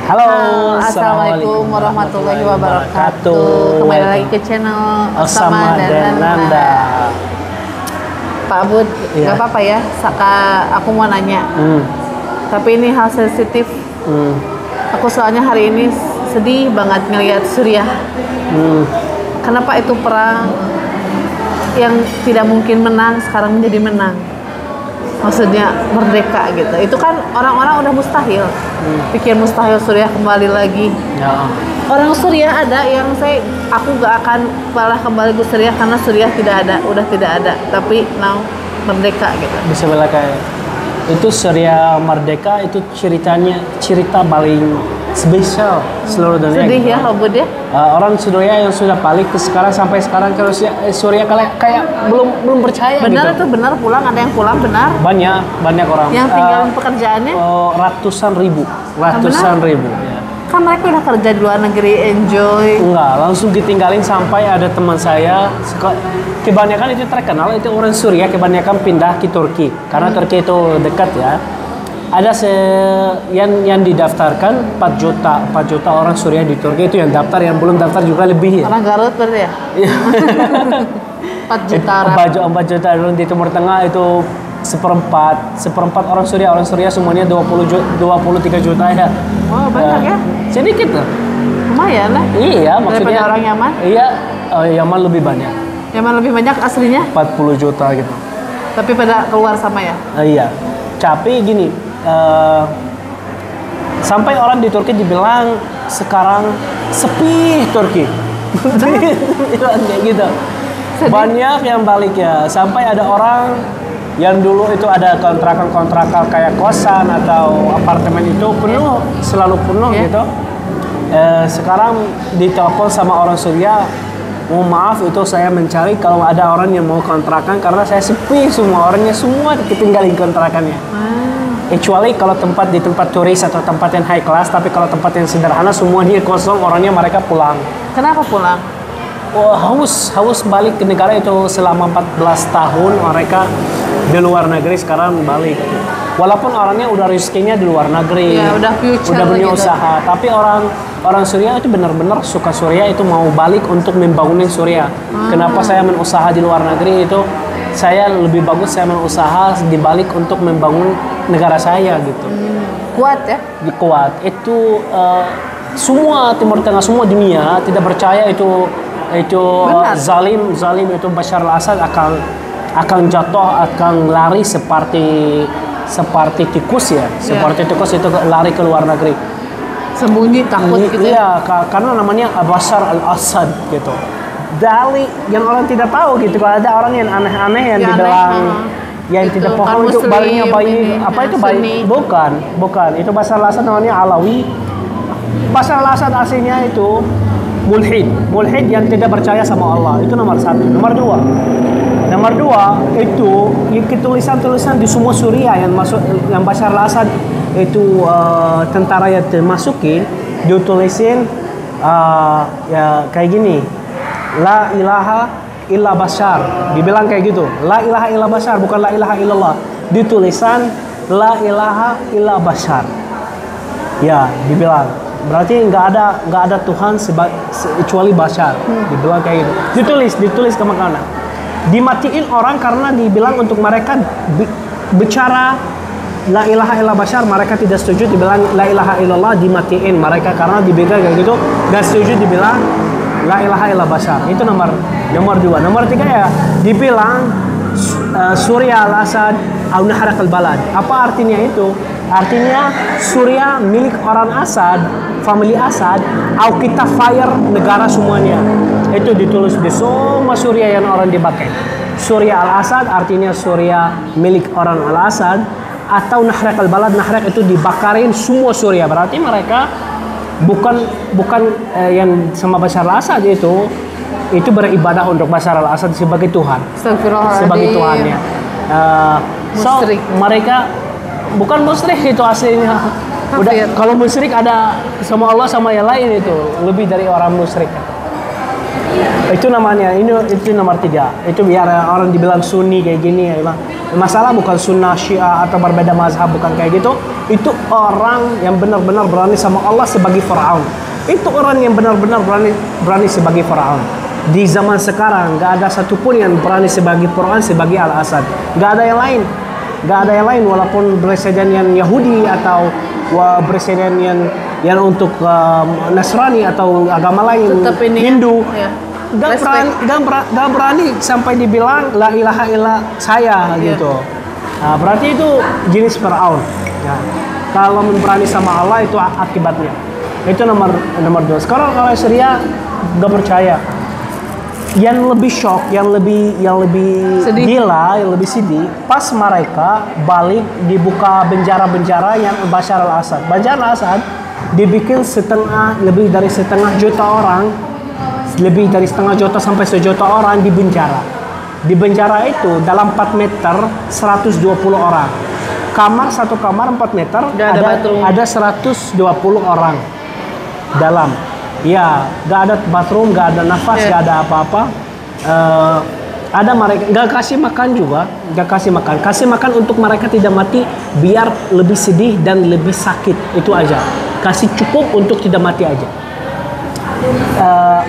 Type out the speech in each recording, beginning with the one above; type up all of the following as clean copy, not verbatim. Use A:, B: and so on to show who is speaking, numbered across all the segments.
A: Halo,
B: Assalamualaikum warahmatullahi wabarakatuh. Kembali lagi ke channel
A: Osama dan Nanda.
B: Pak Bud,
A: Iya.
B: nggak apa-apa ya, aku mau nanya. Tapi ini hal sensitif. Aku soalnya hari ini sedih banget ngelihat Suriah. Kenapa itu perang yang tidak mungkin menang sekarang menjadi menang? Maksudnya merdeka gitu. Itu kan orang-orang udah mustahil. Pikir mustahil Suriah kembali lagi.
A: Ya.
B: Orang Suriah ada yang aku gak akan malah kembali ke Suriah karena Suriah udah tidak ada. Tapi now merdeka gitu.
A: Bisa bilang kayak itu Suriah merdeka itu cerita paling spesial seluruh dunia.
B: Sedih
A: gitu.
B: ya, Bud ya.
A: Orang Suriah yang sudah balik ke sampai sekarang kalau Suriah kayak belum percaya
B: Benar
A: gitu.
B: itu benar pulang, ada yang pulang benar.
A: Banyak orang.
B: Yang tinggalin pekerjaannya.
A: Ratusan ribu. Ya.
B: Kan mereka udah kerja di luar negeri, enjoy.
A: Enggak, langsung ditinggalin sampai ada teman saya kebanyakan itu terkenal itu orang Suriah kebanyakan pindah ke Turki karena Turki itu dekat ya. Ada yang didaftarkan 4 juta orang Suriah di Turki itu yang daftar, yang belum daftar juga lebih ya.
B: Orang Garut berarti ya? 4 juta orang.
A: 4 juta orang di Timur Tengah itu seperempat orang Suriah semuanya 23 juta ya.
B: Wow, banyak ya?
A: Sedikit loh.
B: Lumayan lah.
A: Iya, maksudnya
B: daripada orang Yaman.
A: Iya, Yaman lebih banyak.
B: Yaman lebih banyak aslinya,
A: 40 juta gitu.
B: tapi pada keluar sama ya.
A: Iya. Tapi gini, sampai orang di Turki dibilang sekarang sepi Turki. Kayak gitu.
B: Sedih.
A: Banyak yang balik ya. Sampai ada orang yang dulu itu ada kontrakan kayak kosan atau apartemen itu penuh, selalu penuh gitu. Sekarang ditelepon sama orang Suriah, mohon maaf itu saya mencari kalau ada orang yang mau kontrakan karena saya sepi semua orangnya semua ketinggalin kontrakannya. Kecuali kalau di tempat turis atau tempat yang high class, tapi kalau tempat yang sederhana semuanya kosong, orangnya mereka pulang.
B: Kenapa pulang?
A: Haus balik ke negara itu selama 14 tahun mereka di luar negeri, sekarang balik. Walaupun orangnya udah rezekinya di luar negeri,
B: Ya, udah future
A: punya
B: gitu.
A: usaha, tapi orang Suriah itu benar-benar suka Suriah, itu mau balik untuk membangunin Suriah. Kenapa saya berusaha di luar negeri itu? Saya lebih bagus saya berusaha dibalik untuk membangun negara saya gitu.
B: Kuat ya?
A: Kuat. Itu semua Timur Tengah, semua dunia tidak percaya itu
B: Benar.
A: zalim itu Bashar al-Assad akan jatuh, akan lari seperti tikus ya. Seperti tikus itu lari ke luar negeri.
B: Sembunyi takut gitu ya?
A: Iya, karena namanya Bashar al-Assad gitu. Dari yang orang tidak tahu gitu, kalau ada orang yang aneh-aneh yang dibilang yang
B: Itu
A: tidak
B: kan
A: paham itu
B: Muslim,
A: bayinya
B: ini,
A: apa itu
B: Sunni.
A: bayi? Bukan. Itu Bashar al-Assad namanya Alawi. Bashar al-Assad aslinya itu mulhid yang tidak percaya sama Allah. Itu nomor 1. Nomor 2 itu tulisan di semua Suriah yang Bashar al-Assad itu tentara yang dimasukin ditulisin ya kayak gini, la ilaha illa Bashar, dibilang kayak gitu, la ilaha illa Bashar, bukan la ilaha illallah, ditulisan la ilaha illa Bashar ya, dibilang berarti nggak ada Tuhan kecuali Bashar, dibilang kayak gitu, ditulis ke mana, dimatiin orang karena dibilang untuk mereka bicara la ilaha illa Bashar, mereka tidak setuju dibilang la ilaha illallah, dimatiin mereka karena dibilang kayak gitu, gak setuju dibilang la ilaha illa Bashar. Itu nomor 2. Nomor 3 ya dibilang Suriah al-Assad au nahrak al-balad. Apa artinya itu? Artinya Suriah milik orang Assad, family Assad, au kita fire negara semuanya. Itu ditulis di semua Suriah yang orang dipakai. Suriah al-Assad artinya Suriah milik orang al-Assad, atau nahrak al-balad, nahrak itu dibakarin semua Suriah. Berarti mereka bukan yang sama Bashar al-Assad itu beribadah untuk Bashar al-Assad sebagai Tuhan, sebagai Tuhannya. So
B: Musyrik.
A: mereka bukan musyrik itu aslinya. Udah, kalau musyrik ada sama Allah sama yang lain itu lebih dari orang musyrik. Itu namanya, itu nomor 3. Itu biar orang dibilang Sunni kayak gini ya. Masalah bukan Sunnah Syiah atau berbeda mazhab, bukan kayak gitu. Itu orang yang benar-benar berani sama Allah sebagai Firaun. Itu orang yang benar-benar berani sebagai Firaun. Di zaman sekarang nggak ada satupun yang berani sebagai Firaun, sebagai Al-Asad. Nggak ada yang lain. Nggak ada yang lain, walaupun presiden yang Yahudi atau presiden yang untuk Nasrani atau agama lain,
B: Tetap ini
A: Hindu.
B: ya.
A: Gak berani sampai dibilang la ilaha illa saya gitu. Nah, berarti itu jenis Firaun. Ya. Kalau berani sama Allah itu akibatnya. Itu nomor 2. Sekarang kalau Syria gak percaya. Yang lebih shock, yang lebih
B: sedih.
A: gila, yang lebih sedih, pas mereka balik dibuka benjara-benjara yang Bashar al-Assad. Bashar al-Assad dibikin lebih dari setengah juta orang, lebih dari setengah juta sampai sejuta orang di penjara. Di penjara itu dalam 4 meter 120 orang. Satu kamar 4 meter ada 120 orang dalam. Ya, gak ada bathroom, gak ada nafas, gak ada apa-apa. Ada mereka gak kasih makan juga, kasih makan untuk mereka tidak mati, biar lebih sedih dan lebih sakit, itu aja. Kasih cukup untuk tidak mati aja.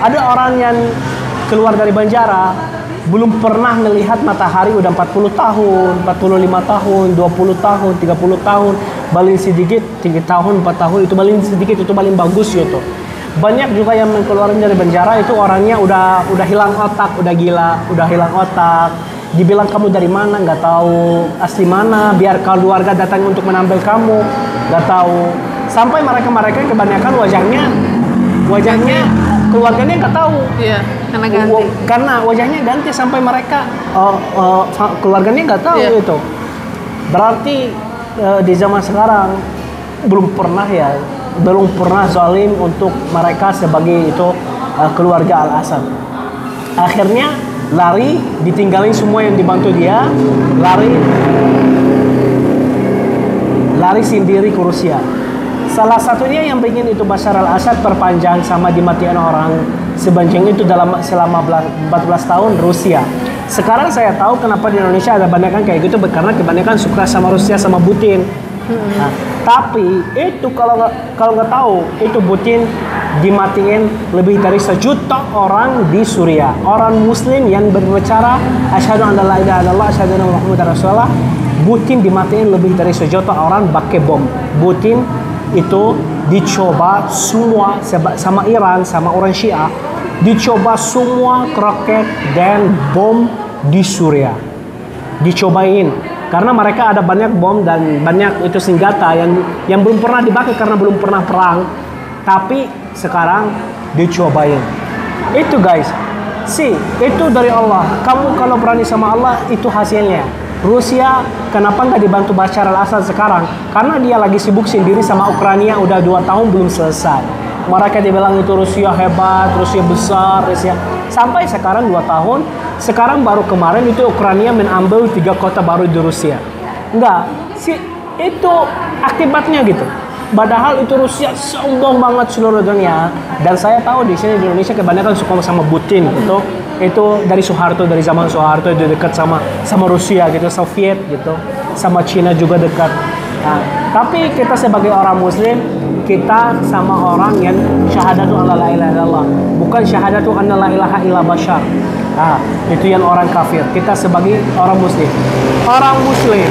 A: Ada orang yang keluar dari penjara belum pernah melihat matahari udah 40 tahun, 45 tahun, 20 tahun, 30 tahun, paling sedikit 3 tahun, 4 tahun, itu paling sedikit, itu paling bagus gitu. Banyak juga yang keluarin dari penjara itu orangnya udah hilang otak, udah gila, udah hilang otak. Dibilang kamu dari mana, nggak tahu asli mana, biar keluarga datang untuk menambil kamu, nggak tahu. Sampai mereka kebanyakan wajahnya keluarganya nggak tahu.
B: Iya, karena ganti.
A: Karena wajahnya ganti sampai mereka keluarganya nggak tahu itu. Berarti di zaman sekarang belum pernah zalim untuk mereka sebagai itu keluarga Al-Assad. Akhirnya lari, ditinggalin semua yang dibantu dia, lari sendiri ke Rusia. Salah satunya yang bikin itu Bashar al-Assad perpanjang sama dimatikan orang sebanyak itu selama 14 tahun Rusia. Sekarang saya tahu kenapa di Indonesia ada banyak kan kayak gitu, karena kebanyakan suka sama Rusia sama Putin. Nah, tapi itu kalau nggak tahu itu Putin dimatiin lebih dari 1 juta orang di Suriah. Orang Muslim yang berbicara asyhadu an la ilaha illallah asyhadu anna muhammadar rasulullah, Putin dimatiin lebih dari 1 juta orang pakai bom. Putin itu dicoba semua sama Iran sama orang Syiah, dicoba semua roket dan bom di Suriah, dicobain. Karena mereka ada banyak bom dan banyak itu senjata yang belum pernah dipakai karena belum pernah perang. Tapi sekarang dicobain. Itu guys, itu dari Allah. Kamu kalau berani sama Allah, itu hasilnya. Rusia kenapa nggak dibantu Bashar al-Assad sekarang? Karena dia lagi sibuk sendiri sama Ukraina udah 2 tahun belum selesai. Mereka dibilang itu Rusia hebat, Rusia besar, Rusia. Sampai sekarang 2 tahun. Sekarang baru kemarin itu Ukraina mengambil 3 kota baru di Rusia. Itu akibatnya gitu. Padahal itu Rusia sombong banget seluruh dunia. Dan saya tahu di sini di Indonesia kebanyakan suka sama Putin gitu. Itu dari zaman Soeharto itu dekat sama Rusia gitu, Soviet gitu. Sama Cina juga dekat. Nah, tapi kita sebagai orang Muslim, kita sama orang yang syahadatu an la ilaha illallah, bukan syahadatu anna la ilaha illa bashar. Nah, itu yang orang kafir. Kita sebagai orang Muslim. Orang Muslim,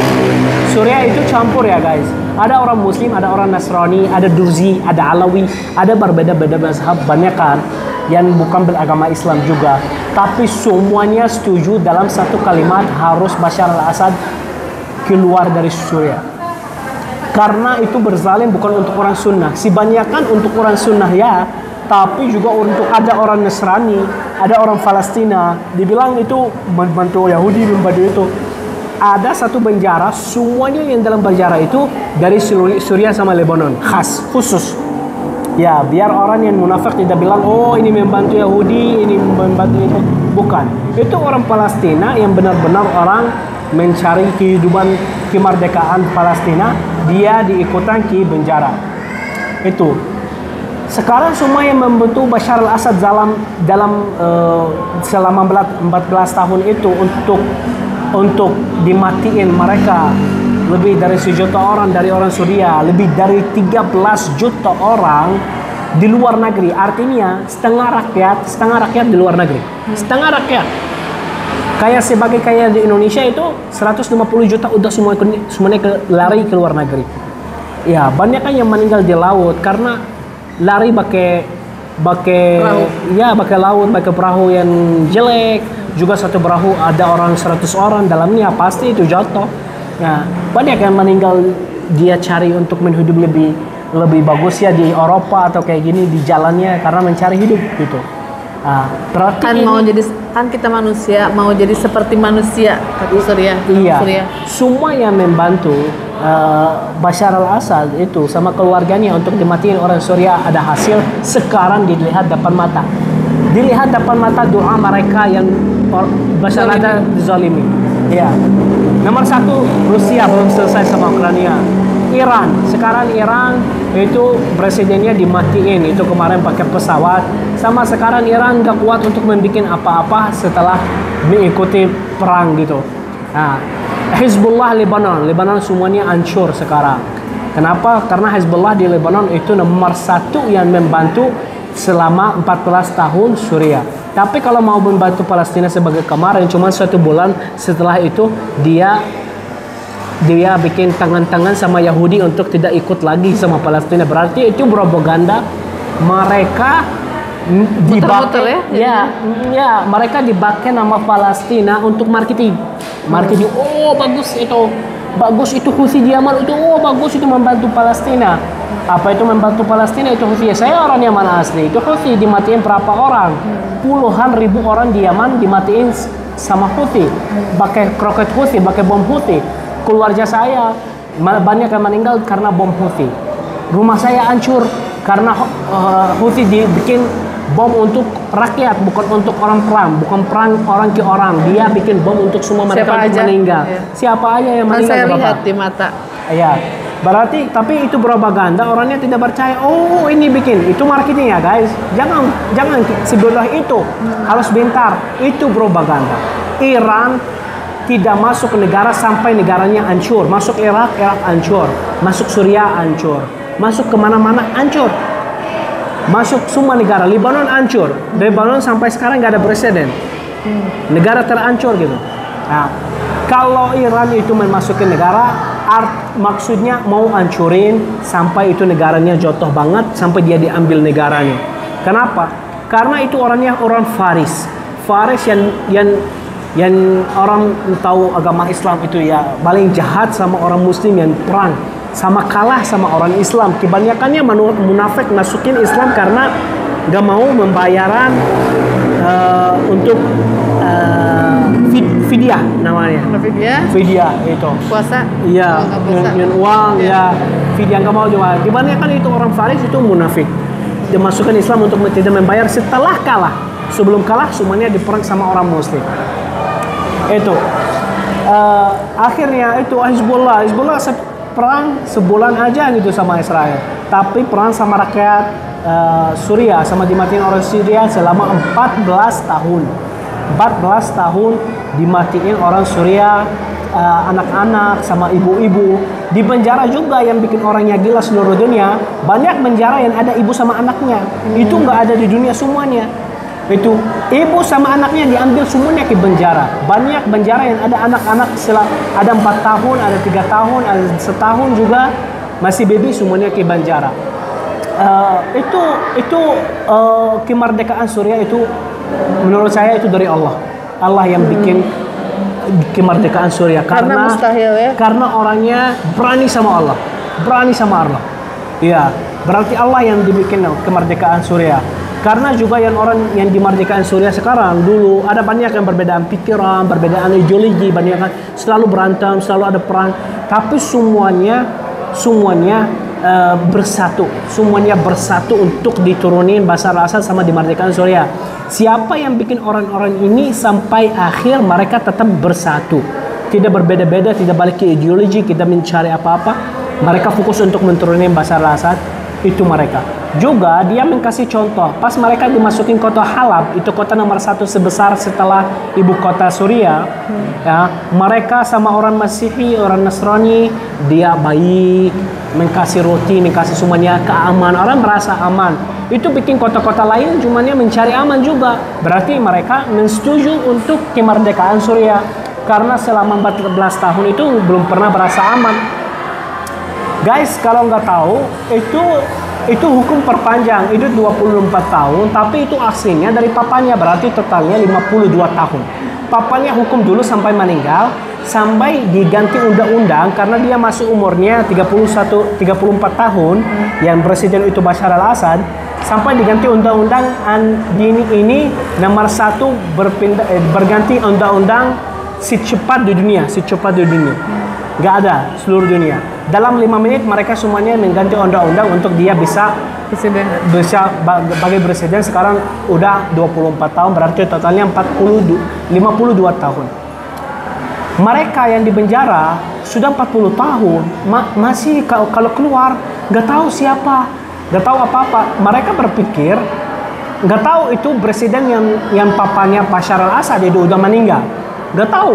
A: Suriah itu campur ya guys. Ada orang Muslim, ada orang Nasrani, ada Druzi, ada Alawi, ada berbeda-beda mazhab, banyak kan yang bukan beragama Islam juga. Tapi semuanya setuju dalam satu kalimat, harus Bashar al-Assad keluar dari Suriah. Karena itu berzalim bukan untuk orang sunnah. Kebanyakan untuk orang sunnah ya, tapi juga untuk ada orang Nasrani, ada orang Palestina. Dibilang itu membantu Yahudi, membantu itu. Ada satu penjara, semuanya yang dalam penjara itu dari Suriah sama Lebanon, khusus. Ya, biar orang yang munafik tidak bilang, oh ini membantu Yahudi, ini membantu itu. Bukan. Itu orang Palestina yang benar-benar orang mencari kehidupan kemerdekaan Palestina, dia diikutan ke penjara. Itu. Sekarang semua yang membantu Bashar al-Assad dalam selama 14 tahun itu untuk dimatiin mereka lebih dari 1 juta orang dari orang Suriah, lebih dari 13 juta orang di luar negeri. Artinya setengah rakyat di luar negeri. Setengah rakyat. Kayak di Indonesia itu 150 juta udah semuanya lari ke luar negeri. Ya, banyak kan yang meninggal di laut karena lari pakai laut, pakai perahu yang jelek. Juga satu perahu ada orang 100 orang dalamnya, pasti itu jatuh. Nah, banyak yang meninggal dia cari untuk menghidup lebih bagus ya di Eropa atau kayak gini di jalannya karena mencari hidup gitu. Berarti
B: kan kita manusia mau jadi seperti manusia kata Surya.
A: Iya. Semua yang membantu Bashar al-Assad itu sama keluarganya untuk dimatiin orang Suriah ada hasil sekarang dilihat depan mata. Dilihat depan mata doa mereka yang Bashar al-Assad dizalimi. Iya. Nomor 1 Rusia belum selesai sama Ukraina. Sekarang Iran itu presidennya dimatiin itu kemarin pakai pesawat. Sama sekarang Iran gak kuat untuk membuat apa-apa setelah mengikuti perang gitu. Nah, Hizbullah Lebanon semuanya hancur sekarang. Kenapa? Karena Hizbullah di Lebanon itu nomor 1 yang membantu selama 14 tahun Suriah. Tapi kalau mau membantu Palestina sebagai kemarin cuma 1 bulan setelah itu dia bikin tangan-tangan sama Yahudi untuk tidak ikut lagi sama Palestina. Berarti itu propaganda mereka dipakai mereka dipakai nama Palestina untuk marketing. Oh bagus itu Houthi di Yaman itu bagus itu membantu Palestina. Apa itu membantu Palestina itu Houthi? Saya orang Yaman asli. Itu Houthi dimatiin berapa orang? Puluhan ribu orang di Yaman dimatiin sama Houthi. Pakai roket Houthi, pakai bom Houthi. Keluarga saya banyak yang meninggal karena bom Houthi. Rumah saya hancur karena Houthi dibikin bom untuk rakyat, bukan untuk orang perang, bukan perang orang ke orang. Dia bikin bom untuk semua mereka untuk meninggal. Iya. Siapa aja yang meninggal?
B: Saya lihat di mata.
A: Iya. Berarti tapi itu propaganda, orangnya tidak percaya. Oh, ini bikin. Itu marketing ya, guys. Jangan sebelah itu. Harus bentar. Itu propaganda. Iran tidak masuk ke negara sampai negaranya hancur. Masuk Irak hancur. Masuk Suriah hancur. Masuk kemana-mana hancur. Masuk semua negara. Lebanon hancur. Lebanon sampai sekarang nggak ada presiden. Negara terhancur gitu. Nah, kalau Iran itu memasuki negara, maksudnya mau hancurin sampai itu negaranya jatuh banget, sampai dia diambil negaranya. Kenapa? Karena itu orangnya orang Faris. Faris yang orang tahu agama Islam itu ya paling jahat sama orang Muslim yang perang. Sama kalah sama orang Islam. Kebanyakannya munafik masukin Islam karena gak mau membayaran untuk fidyah namanya. Fidyah itu.
B: Puasa?
A: Iya. Yang uang ya. Fidyah gak mau juga. Kebanyakan itu orang Faris itu munafik. Dia masukkan Islam untuk tidak membayar setelah kalah. Sebelum kalah semuanya diperang sama orang Muslim. Itu. Akhirnya itu Hizbullah perang sebulan aja gitu sama Israel. Tapi perang sama rakyat Suriah sama dimatiin orang Suriah selama 14 tahun. 14 tahun dimatiin orang Suriah, anak-anak sama ibu-ibu. Di penjara juga yang bikin orangnya gila seluruh dunia. Banyak penjara yang ada ibu sama anaknya. Itu nggak ada di dunia semuanya. Itu ibu sama anaknya diambil semuanya ke penjara. Banyak penjara yang ada anak-anak ada 4 tahun, ada 3 tahun, ada setahun juga masih baby semuanya ke penjara. Itu kemerdekaan Suriah itu menurut saya itu dari Allah. Allah yang bikin kemerdekaan Suriah karena
B: mustahil ya.
A: Karena orangnya berani sama Allah. Iya, berarti Allah yang dibikin kemerdekaan Suriah. Karena juga orang yang dimerdekakan Suriah sekarang dulu ada banyak yang perbedaan pikiran, perbedaan ideologi, banyak yang selalu berantem, selalu ada perang, tapi semuanya bersatu untuk diturunin Bashar al-Assad sama dimerdekakan Suriah. Siapa yang bikin orang-orang ini sampai akhir mereka tetap bersatu, tidak berbeda-beda, tidak balik ke ideologi, kita mencari apa-apa, mereka fokus untuk menturunin Bashar al-Assad, itu mereka. Juga dia kasih contoh, pas mereka dimasukin kota Halab, itu kota nomor 1 sebesar setelah ibu kota Suriah, ya, mereka sama orang Masihi, orang Nasrani, dia baik, kasih roti, kasih semuanya keamanan, orang merasa aman. Itu bikin kota-kota lain cumannya mencari aman juga. Berarti mereka mensetuju untuk kemerdekaan Suriah, karena selama 14 tahun itu belum pernah berasa aman. Guys, kalau nggak tahu, itu hukum perpanjang, itu 24 tahun, tapi itu aslinya dari papanya, berarti totalnya 52 tahun. Papanya hukum dulu sampai meninggal, sampai diganti undang-undang karena dia masih umurnya 34 tahun, yang presiden itu Bashar al-Assad, sampai diganti undang-undang ini nomor 1 berganti undang-undang secepat di dunia. Nggak ada seluruh dunia. Dalam 5 menit mereka semuanya mengganti undang-undang untuk dia bisa bagi presiden. Sekarang udah 24 tahun, berarti totalnya 52 tahun. Mereka yang di penjara sudah 40 tahun, masih kalau keluar nggak tahu siapa, nggak tahu apa-apa. Mereka berpikir nggak tahu itu presiden yang papanya Bashar al-Assad itu udah meninggal, nggak tahu.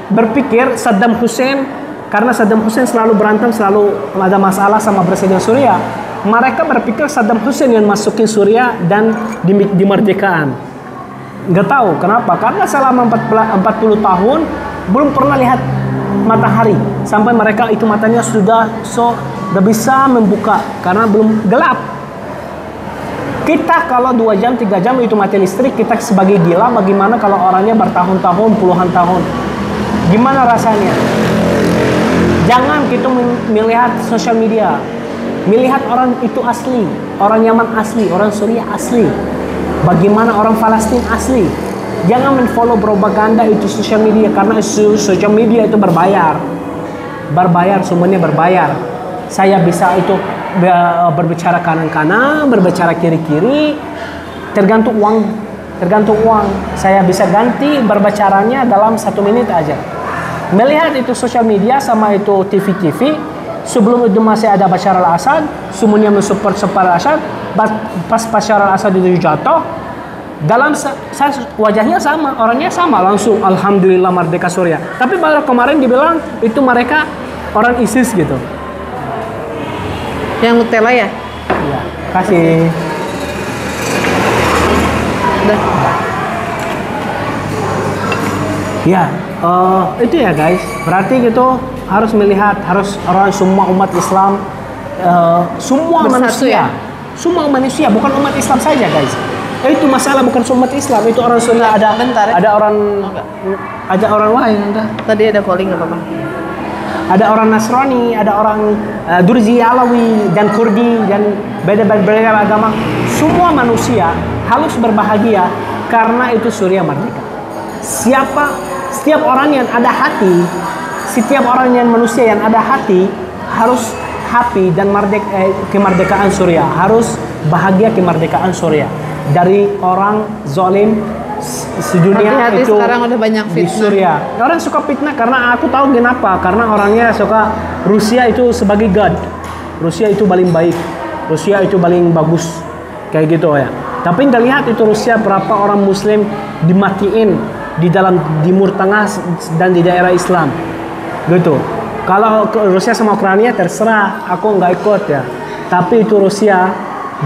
A: Berpikir Saddam Hussein, karena Saddam Hussein selalu berantem, selalu ada masalah sama presiden Suriah. Mereka berpikir Saddam Hussein yang masukin Suriah dan dimerdekakan. Nggak tahu kenapa, karena selama 40 tahun belum pernah lihat matahari, sampai mereka itu matanya sudah nggak bisa membuka karena belum gelap. Kita kalau 2 jam 3 jam itu mati listrik, kita sebagai gila. Bagaimana kalau orangnya bertahun-tahun, puluhan tahun? Gimana rasanya? Jangan kita melihat sosial media, melihat orang itu asli, orang Yaman asli, orang Suriah asli, bagaimana orang Palestina asli. Jangan menfollow propaganda itu sosial media, karena sosial media itu berbayar, semuanya berbayar. Saya bisa itu berbicara kanan-kanan, berbicara kiri-kiri, tergantung uang. Saya bisa ganti berbicaranya dalam 1 menit aja. Melihat itu sosial media sama itu TV, sebelum itu masih ada Bashar al-Assad, semuanya mensupport Assad. Pas Bashar al-Assad itu jatuh, dalam wajahnya sama, orangnya sama, langsung alhamdulillah merdeka Suriah. Tapi baru kemarin dibilang itu mereka orang ISIS gitu.
B: Yang Nutella ya?
A: Iya, kasih.
B: Udah.
A: Ya, itu ya guys. Berarti gitu harus melihat, harus orang semua umat Islam, semua
B: Bersatu
A: manusia,
B: ya?
A: semua manusia, bukan umat Islam saja guys. Itu masalah bukan umat Islam, itu orang Sunda ada.
B: Bentar ya.
A: Ada orang lain ada.
B: Tadi ada calling nggak apa-apa.
A: Ada orang Nasrani, ada orang Durzi, Alawi, dan Kurdi, dan beda-beda agama. Semua manusia harus berbahagia karena itu Suriah merdeka. Setiap orang yang ada hati, setiap orang yang manusia yang ada hati harus happy dan kemerdekaan Suriah, harus bahagia kemerdekaan Suriah dari orang zalim sedunia.
B: Hati-hati
A: itu
B: sekarang udah banyak
A: di
B: fitnah.
A: Suriah. Orang suka fitnah karena aku tahu kenapa, karena orangnya suka Rusia itu sebagai god, Rusia itu paling baik, Rusia itu paling bagus, kayak gitu ya. Tapi nggak lihat itu Rusia berapa orang Muslim dimatiin di dalam Timur Tengah dan di daerah Islam, gitu. Kalau Rusia sama Ukraina terserah, aku nggak ikut ya. Tapi itu Rusia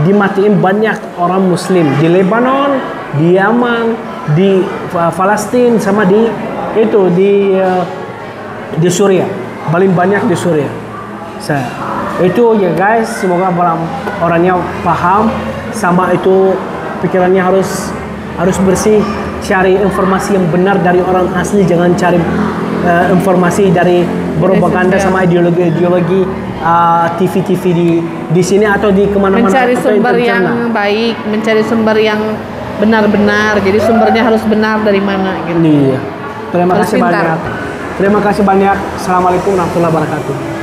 A: dimatiin banyak orang Muslim di Lebanon, di Yaman, di Palestina, sama di Suriah, paling banyak di Suriah. Itu ya guys, semoga orangnya paham, sama itu pikirannya harus bersih, cari informasi yang benar dari orang asli, jangan cari informasi dari propaganda sama ideologi TV di sini atau di kemana-mana.
B: Mencari sumber yang baik, mencari sumber yang benar-benar. Jadi sumbernya harus benar dari mana gitu.
A: Iya. Terima
B: Harus
A: kasih
B: pintar.
A: banyak. Terima kasih banyak. Assalamualaikum warahmatullahi wabarakatuh.